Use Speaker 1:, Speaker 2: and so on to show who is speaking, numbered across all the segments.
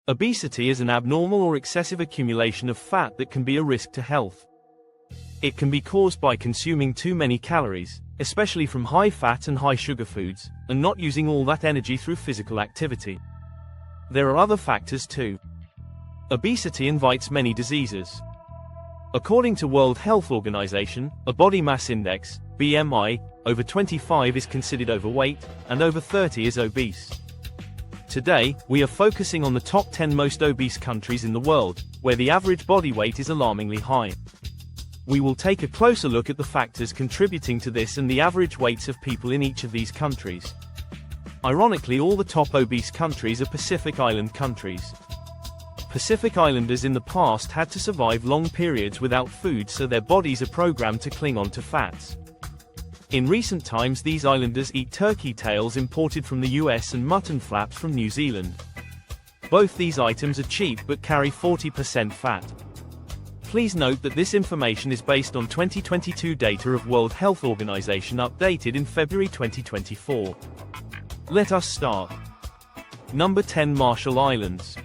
Speaker 1: Obesity is an abnormal or excessive accumulation of fat that can be a risk to health. It can be caused by consuming too many calories, especially from high-fat and high-sugar foods, and not using all that energy through physical activity. There are other factors too. Obesity invites many diseases. According to World Health Organization, a body mass index, BMI, over 25 is considered overweight, and over 30 is obese. Today, we are focusing on the top 10 most obese countries in the world, where the average body weight is alarmingly high. We will take a closer look at the factors contributing to this and the average weights of people in each of these countries. Ironically, all the top obese countries are Pacific Island countries. Pacific Islanders in the past had to survive long periods without food, so their bodies are programmed to cling on to fats. In recent times, these islanders eat turkey tails imported from the US and mutton flaps from New Zealand. Both these items are cheap but carry 40% fat. Please note that this information is based on 2022 data of World Health Organization updated in February 2024. Let us start. Number 10. Marshall Islands.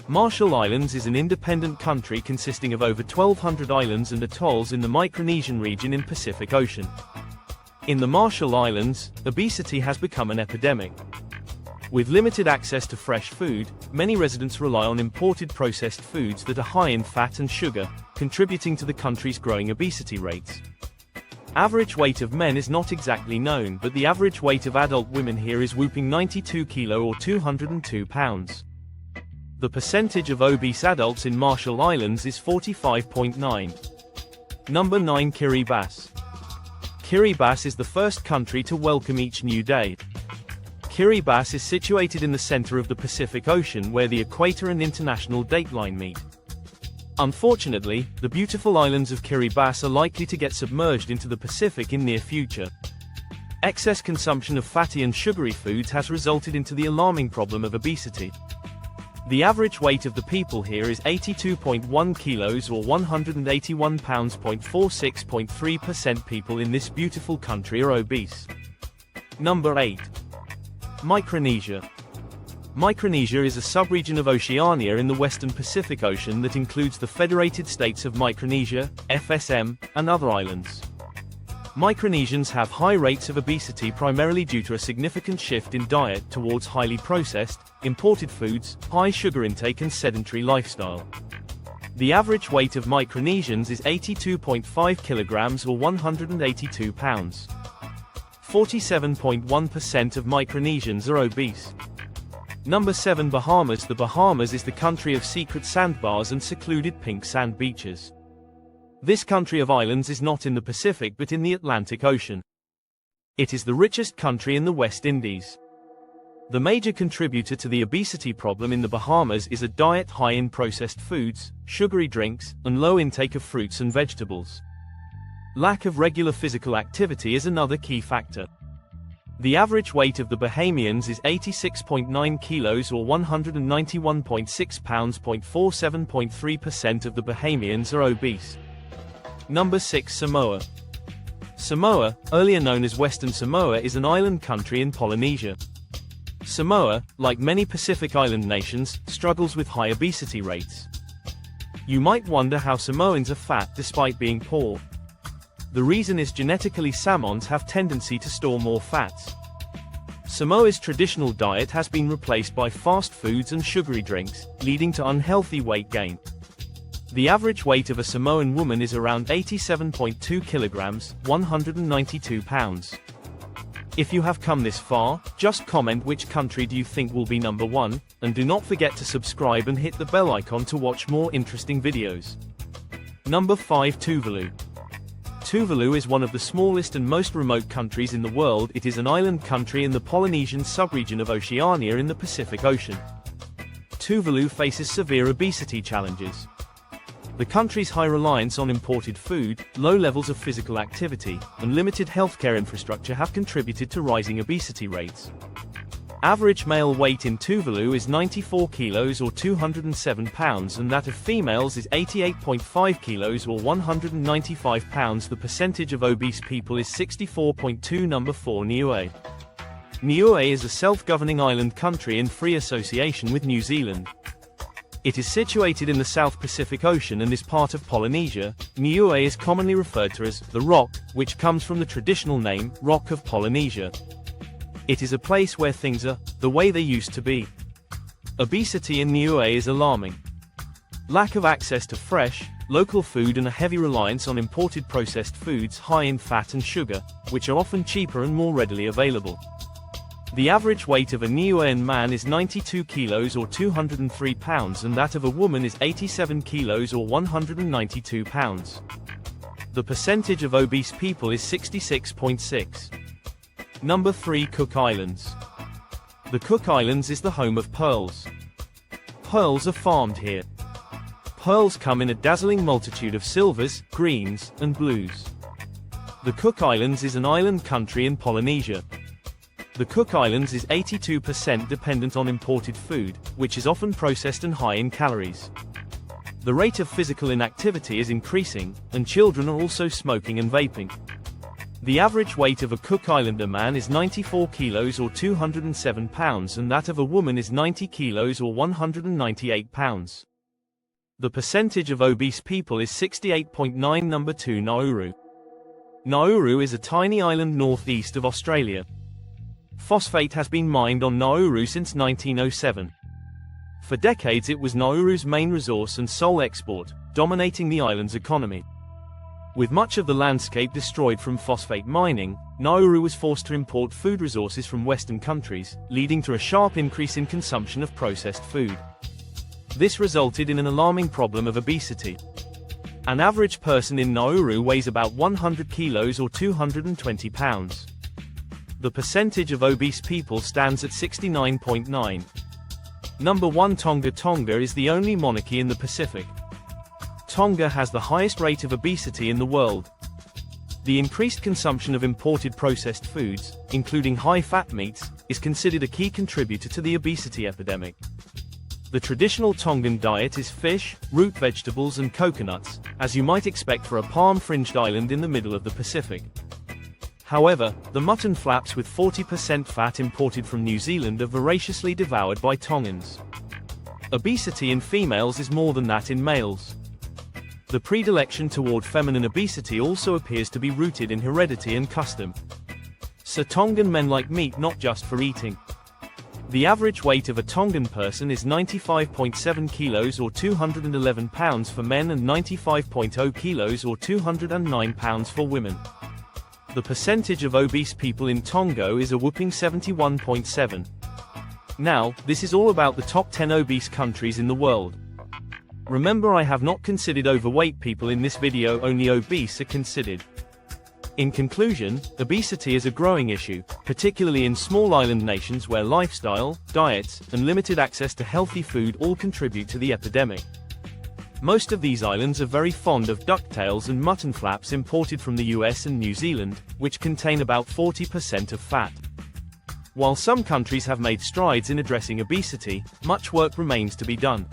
Speaker 1: Marshall Islands is an independent country consisting of over 1,200 islands and atolls in the Micronesian region in Pacific Ocean. In the Marshall Islands, obesity has become an epidemic. With limited access to fresh food, many residents rely on imported processed foods that are high in fat and sugar, contributing to the country's growing obesity rates. Average weight of men is not exactly known, but the average weight of adult women here is whopping 92 kg or 202 pounds. The percentage of obese adults in Marshall Islands is 45.9. Number 9. Kiribati. Kiribati is the first country to welcome each new day. Kiribati is situated in the center of the Pacific Ocean, where the equator and international dateline meet. Unfortunately, the beautiful islands of Kiribati are likely to get submerged into the Pacific in near future. Excess consumption of fatty and sugary foods has resulted into the alarming problem of obesity. The average weight of the people here is 82.1 kilos or 181 pounds. 46.3% people in this beautiful country are obese. Number 8. Micronesia. Micronesia is a subregion of Oceania in the western Pacific Ocean that includes the Federated States of Micronesia, FSM, and other islands. Micronesians have high rates of obesity primarily due to a significant shift in diet towards highly processed, imported foods, high sugar intake and sedentary lifestyle. The average weight of Micronesians is 82.5 kilograms or 182 pounds. 47.1% of Micronesians are obese. Number 7. Bahamas. The Bahamas is the country of secret sandbars and secluded pink sand beaches. This country of islands is not in the Pacific but in the Atlantic Ocean. It is the richest country in the West Indies. The major contributor to the obesity problem in the Bahamas is a diet high in processed foods, sugary drinks, and low intake of fruits and vegetables. Lack of regular physical activity is another key factor. The average weight of the Bahamians is 86.9 kilos or 191.6 pounds. 47.3% of the Bahamians are obese. Number 6. Samoa. Samoa, earlier known as Western Samoa, is an island country in Polynesia. Samoa, like many Pacific Island nations, struggles with high obesity rates. You might wonder how Samoans are fat despite being poor. The reason is genetically Samoans have tendency to store more fats. Samoa's traditional diet has been replaced by fast foods and sugary drinks, leading to unhealthy weight gain. The average weight of a Samoan woman is around 87.2 kilograms, 192 pounds. If you have come this far, just comment which country do you think will be number 1, and do not forget to subscribe and hit the bell icon to watch more interesting videos. Number 5. Tuvalu. Tuvalu is one of the smallest and most remote countries in the world. It is an island country in the Polynesian subregion of Oceania in the Pacific Ocean. Tuvalu faces severe obesity challenges. The country's high reliance on imported food, low levels of physical activity, and limited healthcare infrastructure have contributed to rising obesity rates. Average male weight in Tuvalu is 94 kilos or 207 pounds, and that of females is 88.5 kilos or 195 pounds. The percentage of obese people is 64.2. Number 4. Niue. Niue is a self-governing island country in free association with New Zealand. It is situated in the South Pacific Ocean and is part of Polynesia. Niue is commonly referred to as the Rock, which comes from the traditional name, Rock of Polynesia. It is a place where things are the way they used to be. Obesity in Niue is alarming. Lack of access to fresh, local food and a heavy reliance on imported processed foods high in fat and sugar, which are often cheaper and more readily available. The average weight of a Niuean man is 92 kilos or 203 pounds and that of a woman is 87 kilos or 192 pounds. The percentage of obese people is 66.6. Number 3. Cook Islands. The Cook Islands is the home of pearls. Pearls are farmed here. Pearls come in a dazzling multitude of silvers, greens, and blues. The Cook Islands is an island country in Polynesia. The Cook Islands is 82% dependent on imported food, which is often processed and high in calories. The rate of physical inactivity is increasing, and children are also smoking and vaping. The average weight of a Cook Islander man is 94 kilos or 207 pounds and that of a woman is 90 kilos or 198 pounds. The percentage of obese people is 68.9. Number 2. Nauru. Nauru is a tiny island northeast of Australia. Phosphate has been mined on Nauru since 1907. For decades it was Nauru's main resource and sole export, dominating the island's economy. With much of the landscape destroyed from phosphate mining, Nauru was forced to import food resources from Western countries, leading to a sharp increase in consumption of processed food. This resulted in an alarming problem of obesity. An average person in Nauru weighs about 100 kilos or 220 pounds. The percentage of obese people stands at 69.9. Number 1. Tonga. Tonga is the only monarchy in the Pacific. Tonga has the highest rate of obesity in the world. The increased consumption of imported processed foods, including high-fat meats, is considered a key contributor to the obesity epidemic. The traditional Tongan diet is fish, root vegetables and coconuts, as you might expect for a palm-fringed island in the middle of the Pacific. However, the mutton flaps with 40% fat imported from New Zealand are voraciously devoured by Tongans. Obesity in females is more than that in males. The predilection toward feminine obesity also appears to be rooted in heredity and custom. So Tongan men like meat not just for eating. The average weight of a Tongan person is 95.7 kilos or 211 pounds for men and 95.0 kilos or 209 pounds for women. The percentage of obese people in Tonga is a whopping 71.7. Now, this is all about the top 10 obese countries in the world. Remember, I have not considered overweight people in this video, only obese are considered. In conclusion, obesity is a growing issue, particularly in small island nations where lifestyle, diets, and limited access to healthy food all contribute to the epidemic. Most of these islands are very fond of ducktails and mutton flaps imported from the US and New Zealand, which contain about 40% of fat. While some countries have made strides in addressing obesity, much work remains to be done.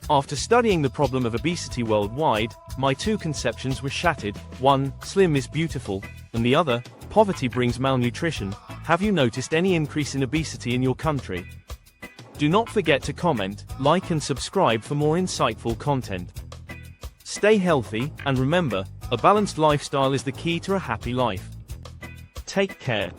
Speaker 1: After studying the problem of obesity worldwide, my two conceptions were shattered: one, slim is beautiful, and the other, poverty brings malnutrition. Have you noticed any increase in obesity in your country? Do not forget to comment, like and subscribe for more insightful content. Stay healthy, and remember, a balanced lifestyle is the key to a happy life. Take care.